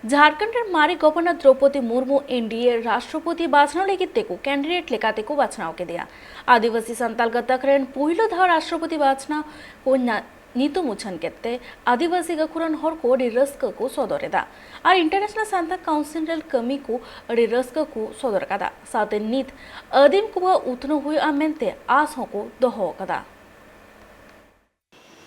झारखंडेर मारी governor Draupadi Murmu NDA राष्ट्रपति बाछना लगित तेको कैंडिडेट लेकातेको बाछनाव के दिया आदिवासी संताल गतक रेन पहिलो धाव राष्ट्रपति बाछना को नीतु मुछन केते आदिवासी गखुरन हर को रिरस्क को सदरेदा और इंटरनेशनल सांता काउंसिल कमी को रिरस्क को सदर कदा साथे नीत अदिम को उतनो हुई आमेंते आस को दोहो कदा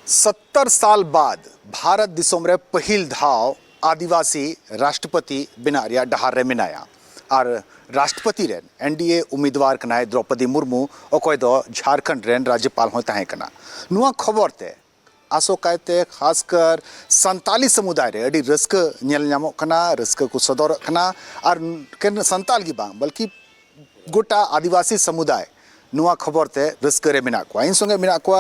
70 साल बाद भारत दिसोम रे पहिल धाव आदिवासी राष्ट्रपति बिनारिया डहार रे मिनाया और राष्ट्रपति रेन एनडीए उम्मीदवार कनाय द्रौपदी मुर्मू अकोय दो झारखंड रेन राज्यपाल हो ताहे कना नुआ खबर ते आसो कायते खासकर संताली समुदाय रे अडी रस्क नेल नामो कना रस्क को सदर कना और केन संताल की बांग बल्कि गोटा आदिवासी समुदाय नुआ खबर ते रस्क रे मिना को इन संगे मिना को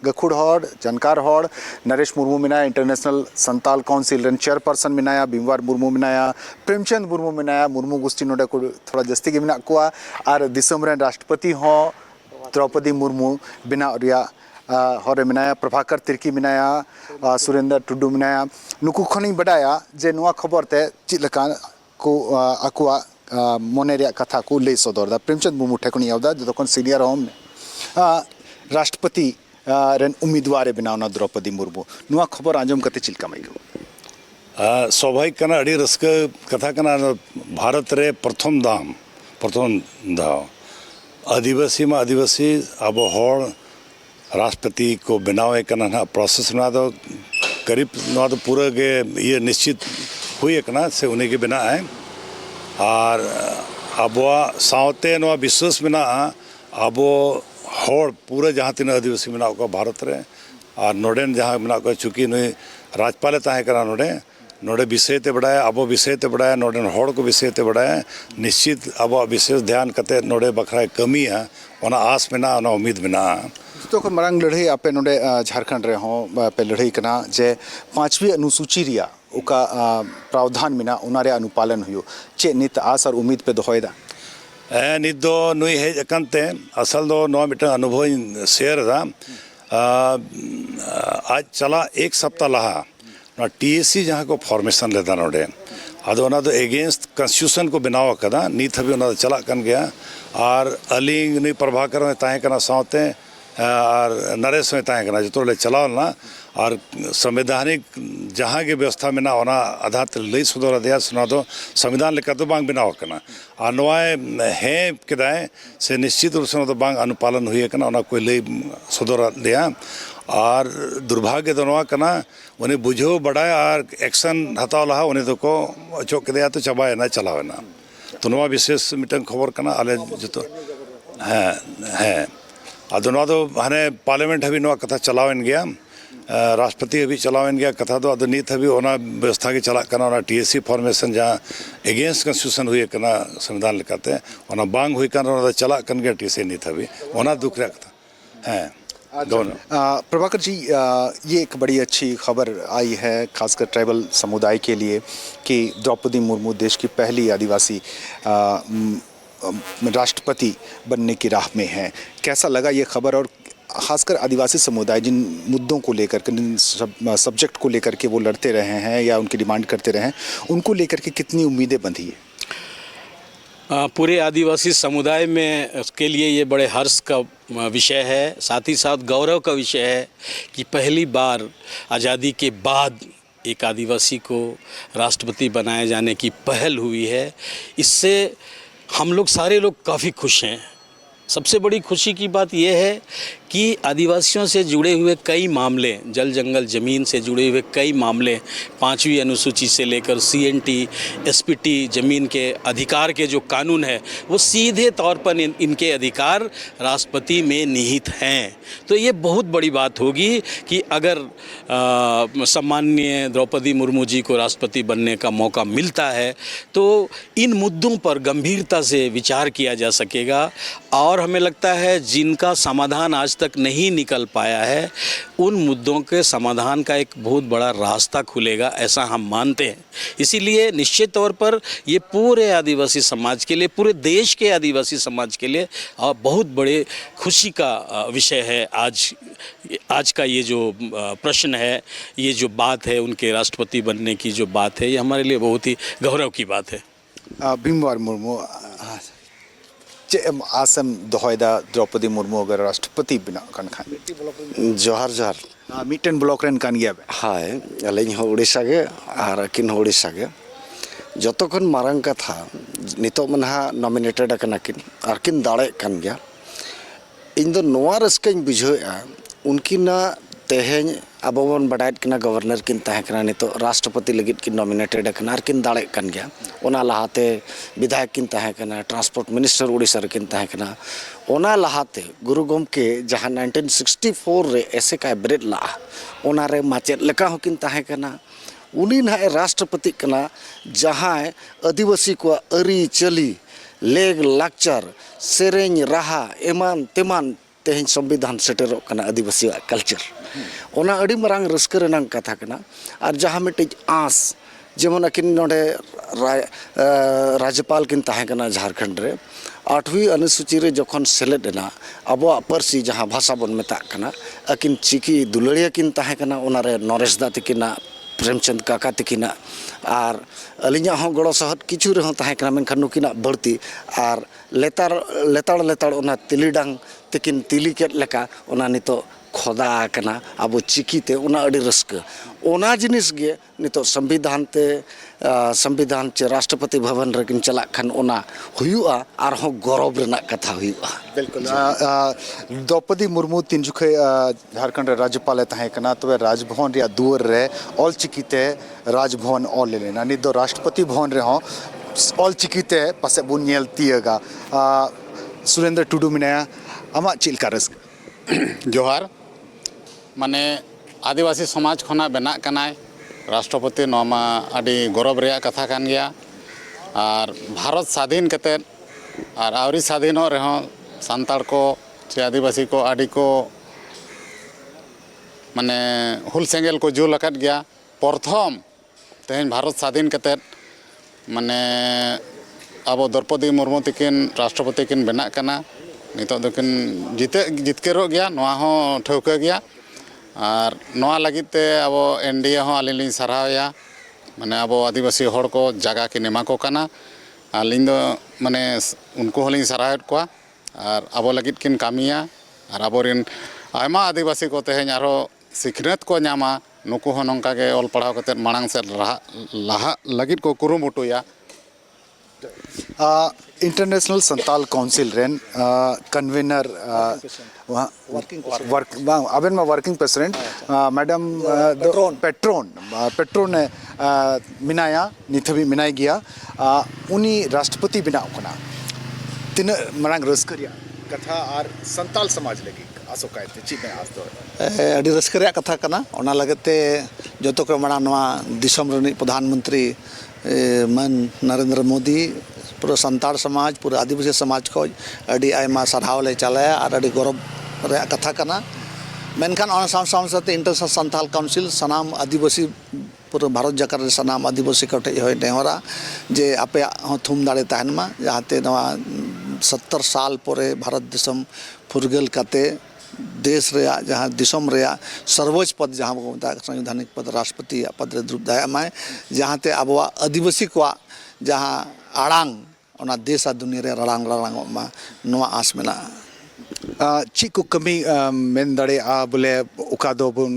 गखुड़ हड़ जानकार हड़ नरेश मुर्मू मिनाया इंटरनेशनल संताल काउंसिल रेन चेयरपर्सन मिनाया भीमवार मुर्मू मिनाया प्रेमचंद मुर्मू मिनाया मुर्मू गोष्ठी नोडे को थोड़ा जस्ती के मिना को और दिसम रेन राष्ट्रपति हो द्रौपदी मुर्मू बिना रिया हरे मिनाया प्रभाकर तिर्की मिनाया सुरेंद्र टुडू मिनाया नुकु खनी बडाया जे नुआ खबर ते चिलका को आकुआ मोने रिया कथा को ले सदरदा प्रेमचंद मुर्मू ठेकनी आवदा जतोखन सीनियर होम राष्ट्रपति रेन उम्मीदवार बनावना द्रौपदी मुर्मू नुआ खबर आंजम कते चिलका माइको स्वाभाविक कना अड़ी रस्क कथा कना भारत रे प्रथम धाव आदिवासी अब हड़ राष्ट्रपति को बनावे कना ना प्रोसेस ना तो करीब ना तो पूरा के ये निश्चित हुई कना से उन्हें के बिना है और अब सावते नुआ विश्वास बिना अब हड़ पूरे जहाँ तीन आदिवासी मेना को भारत रे और नोडेन जहाँ मेना को चूँकि नुई राजपाले ताहे करा नोडे विषय ते बढ़ाया अब विषय ते बढ़ाया नोडेन हड़ को विषय ते बढ़ाया निश्चित अब विशेष ध्यान कते नोडे बखरा कमी है ओना आस मेना ओना उम्मीद मेना तो को मरंग लड़ाई आपे नोडे झारखंड रे हो पे लड़ाई कना जे 5वीं अनुसूची रिया उका प्रावधान मेना उनारे अनुपालन हुयो चे नित आस और उम्मीद पे दोहोयदा नित दो नुई हेज अकनते असल दो नो मिटन अनुभव शेयर दा आज चला एक सप्ताह लहा ना टीएससी जहाँ को फॉर्मेशन लेता नोडे अदो ना तो एगेंस्ट कॉन्स्टिट्यूशन को बनाव कदा नीत हबी ना चला कन गया और अलिंग नुई प्रभाकर में ताहे कना सावते और नरेश में ताहे कना जो चलावल ना और संवैधानिक जहाँ के व्यवस्था में ना होना आधार लई सुधर दिया सुना तो संविधान लेकर तो बांग बनाव कना और नवाए हैं किदाए से निश्चित रूप से तो बांग अनुपालन हुई कना उना कोई लई सुधर दिया और दुर्भाग्य तो नवा कना उन्हें बुझो बढ़ाया और एक्शन हताव लहा उन्हें तो को चौक दिया तो चबाए ना चलावे ना तो नवा विशेष मिटन खबर कना आले जो तो है अदो तो हने पार्लियामेंट हबी नवा कथा चलावन गया राष्ट्रपति अभी चलावन गया कथा तो अदो नीत हबी ओना व्यवस्था के चला करना ओना टीएससी फॉर्मेशन जहाँ एगेंस्ट कॉन्स्टिट्यूशन हुई करना संविधान लिखाते ओना बांग हुई करना चला कन गया टीएससी नीत हबी ओना दुख रहा कथा है प्रभाकर जी ये एक बड़ी अच्छी खबर आई है खासकर ट्राइबल समुदाय के लिए कि द्रौपदी मुर्मू देश की पहली आदिवासी राष्ट्रपति बनने की राह में हैं। कैसा लगा ये खबर और खासकर आदिवासी समुदाय जिन मुद्दों को लेकर जिन सब्जेक्ट को लेकर के वो लड़ते रहे हैं या उनकी डिमांड करते रहे हैं उनको लेकर के कितनी उम्मीदें बंधी है? पूरे आदिवासी समुदाय में उसके लिए ये बड़े हर्ष का विषय है, साथ ही साथ गौरव का विषय है कि पहली बार आज़ादी के बाद एक आदिवासी को राष्ट्रपति बनाए जाने की पहल हुई है। इससे हम लोग सारे लोग काफ़ी खुश हैं। सबसे बड़ी खुशी की बात यह है कि आदिवासियों से जुड़े हुए कई मामले, जल जंगल ज़मीन से जुड़े हुए कई मामले 5वीं अनुसूची से लेकर सीएनटी एसपीटी ज़मीन के अधिकार के जो कानून है वो सीधे तौर पर इनके अधिकार राष्ट्रपति में निहित हैं। तो ये बहुत बड़ी बात होगी कि अगर सम्माननीय द्रौपदी मुर्मू जी को राष्ट्रपति बनने का मौका मिलता है तो इन मुद्दों पर गंभीरता से विचार किया जा सकेगा और हमें लगता है जिनका समाधान आज आज तक नहीं निकल पाया है, उन मुद्दों के समाधान का एक बहुत बड़ा रास्ता खुलेगा, ऐसा हम मानते हैं। इसीलिए निश्चित तौर पर ये पूरे आदिवासी समाज के लिए, पूरे देश के आदिवासी समाज के लिए बहुत बड़े खुशी का विषय है। आज का ये जो प्रश्न है, ये जो बात है उनके राष्ट्रपति बनने की जो बात है, ये हमारे लिए बहुत ही गौरव की बात है। भीमवार मुर्मू आसम दोहयदा द्रौपदी मुर्मू अगर राष्ट्रपति बना कन खान जोहार जोहार मिटन ब्लॉक रेन कान गया हाय अलिंग हो उड़ीसा गे और अकिन हो उड़ीसा गे जतो खन मारंग कथा नितो मनहा नॉमिनेटेड अकना किन और किन दाड़े कन गया इन दो नोआ रस्कन बुझोया उनकिना तेहें अब बन बडायत किना गवर्नर किन तहकना नितो राष्ट्रपति लगित किन नॉमिनेटेड अकना और किन दाड़े कन गया ओना लहाते विधायक किन तहकना ट्रांसपोर्ट मिनिस्टर उड़ीसा किन तहकना ओना लहाते गुरु गोमके जहां 1964 रे ऐसे का ब्रेड ला ओना रे माचेद लेका हो किन तहकना उनी ना राष्ट्रपति कना जहां आदिवासी को अरी चली लेग लाक्चर सेरेंग राहा एमान तेमान तेहन संविधान सेटेरो कना आदिवासी कल्चर ओना अड़ी मरांग रस्कर रनांग कथा कना और जहां मिटे आस जेमन अकिन नोडे राज्यपाल किन तहकना झारखंड रे 8वीं अनुसूची रे जखन सेलेदना अबो परसी जहां भाषा बन मेता कना अकिन चिकी दुलड़िया किन तहकना ओना रे नरेश दा तकिना प्रेमचंद काका तकिना और अलिंगा हो गड़ो सहत किछु रे हो तहकना मेनखान नुकिना बढ़ती और लेतार लेताड़ लेताड़ ओना तिलीडांग तकिन तिली केट लेका ओना नितो खोदा कना अब चिकीते ओना अड़ी रस्क ओना जिनिस गे नितो संविधान ते संविधान चे राष्ट्रपति भवन रेकिन चला खान ओना हुयुआ आर हो गौरव रेना कथा हुयुआ बिल्कुल द्रौपदी मुर्मू तीन जुखे झारखंड राज्यपाल तहे कना तबे राजभवन रे दुआर रे ऑल चिकीते राजभवन ऑल लेना नि दो राष्ट्रपति भवन रे हो ऑल चिकीते पासे बुन नेल तियगा सुरेंद्र टुडू मिनाया आमा चिलका रस्क जोहार माने आदिवासी समाज खना बना कनाय राष्ट्रपति नोमा आदि गौरव रे कथा कान गया और भारत स्वाधीन कते और आवरी स्वाधीन रहो सांताड़ को से आदिवासी को आदि को माने हुल सेंगेल को जुल अकत गया प्रथम तेहन भारत स्वाधीन कते माने अब द्रौपदी मुर्मू तकिन राष्ट्रपति किन बना कना नितो दकिन जितकेरो गया नोआ हो ठौका गया और नोआ लगिते अब एनडीए हो आलिंग सराहया माने अब आदिवासी हड़ को जगह किन एमा को कना आलिंग दो माने उनको होलिंग सराहत को और अब लगित किन कामिया और अबोरिन आयमा आदिवासी को तेहें आरो सिखनेत को नामा नुकु हो नंका के ऑल पढ़ाव कते मांग से लाहा लगित को कुरुमुटुया इंटरनेशनल संताल काउंसिल रेन कन्वीनर अबेन में वर्किंग प्रेसिडेंट मैडम पेट्रोन मिनाया निथबी मिनाय गया उनी राष्ट्रपति बनाव कना तीन मरांग रस्करिया कथा और संताल समाज लगी आसोकायते ची में आस दो अड़ी रस्करिया कथा कना ओना लगते जतो को मरा नवा दिसम रनी प्रधानमंत्री मन नरेंद्र मोदी पूरा संताड़ समाज पूरा आदिवासी समाज को अड़ी आयमा सरहाव ले चलाया और अड़ी गौरव रे कथा कना मेनखान ऑन साथ इंटरनेशनल संताल काउंसिल सनाम आदिवासी पूरा भारत जाकर सनाम आदिवासी को ठे नेहरा जे आपे थुम दाड़े तहनमा जहाते नवा 70 साल पोरे भारत दिसम फुरगल काते देश रे जहाँ दिसम रे सर्वोच्च पद जहाँ को संवैधानिक पद राष्ट्रपति पद रे द्रुपदाय जहाँ ते अब आदिवासी को जहाँ आड़ांग ओना देश दुनिया रे रड़ांग रड़ांग मा नोआ आस मेना ची को कमी मेन दड़े बोले उका दो बुन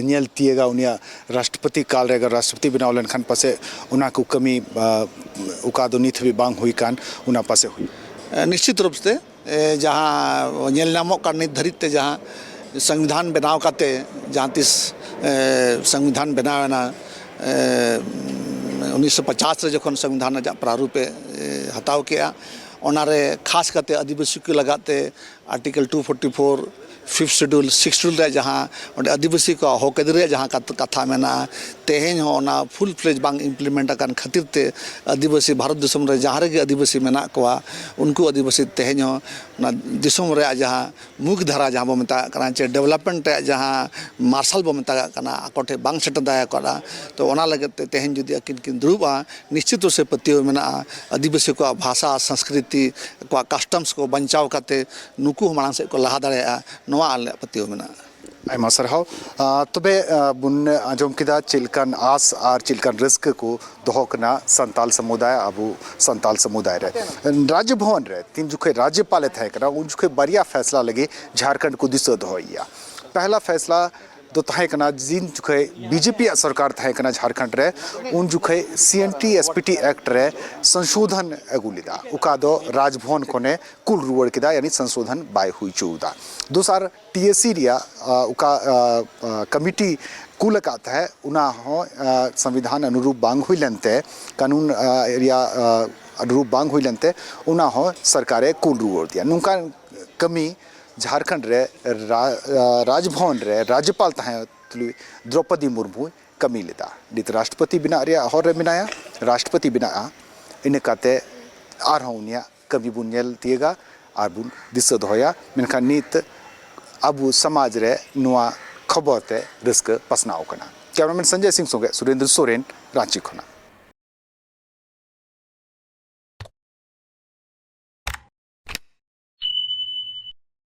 नेल तियेगा उनिया राष्ट्रपति काल रे अगर राष्ट्रपति बनाव लेन खान पासे उना को कमी उका दो निथ भी बांग हुई कान उना पासे हुई निश्चित रूप से जहाँ नेल नामों का निर्धारित जहाँ संविधान बनाव काते जहाँ तिस संविधान बनावना 1950 रे जखन संविधान प्रारूपे हताव किया ओनारे खास करते आदिवासी के लगाते article 244 5th schedule 6th schedule जहाँ आदिवासी को हक अधिकार जहाँ कथा मेना तेहें होना फुल फ्लेज बांग इम्प्लीमेंट अकान खातिर ते आदिवासी भारत दिसम रे जहाँ रे आदिवासी मेना कोआ उनको आदिवासी तेहें ना दिसम रे जहाँ मुख्य धारा जहाँ बो मेता कना चे डेवलपमेंट जहाँ मार्शल बो मेता कना अकोटे बांग सेट दाया करा तो ओना लगते तेहें जुदी किन दुरुबा निश्चित रूप से पतियो मेना आदिवासी को भाषा संस्कृति को कस्टम्स को बचाव करते नुकु मांग से को लहा दाड़ा नवा आले पतियो मेना आयमा सरहाव तबे बुन आजम किदा चिलकन आस और चिलकन रिस्क को दोहकना संताल समुदाय अबू संताल समुदाय रे राज्य भवन रे तीन जुखे राज्यपाल थे करा उन जुखे बढ़िया फैसला लगे झारखंड को दिसो दोइया पहला फैसला दो तहे कना जिन जुखे बीजेपी सरकार तहे कना झारखंड रे उन जुखे CNT SPT एक्ट रे संशोधन अगुलिदा उका दो राजभवन कोने कुल रुवड़ किदा यानी संशोधन बाय हुई चौदा दूसर TSC रिया उका कमिटी कुल काता है उना हो संविधान अनुरूप बांग हुई लेंते कानून एरिया अनुरूप बांग हुई लेंते उना हो सरकारे कुल रुवड़ दिया नुका कमी झारखंड रे राजभवन रे राज्यपाल तहे द्रौपदी मुर्मू कमी लेदा नित राष्ट्रपति बिना रे हर रे बिनाया राष्ट्रपति बिना इन काते आर होनिया कमी बुनेल तिएगा आर बुन दिस दोया मेनखा नित अबु समाज रे नुआ खबर ते रिस्क पसनाव कना कैमरामैन संजय सिंह संगे सुरेंद्र सोरेन रांची खना।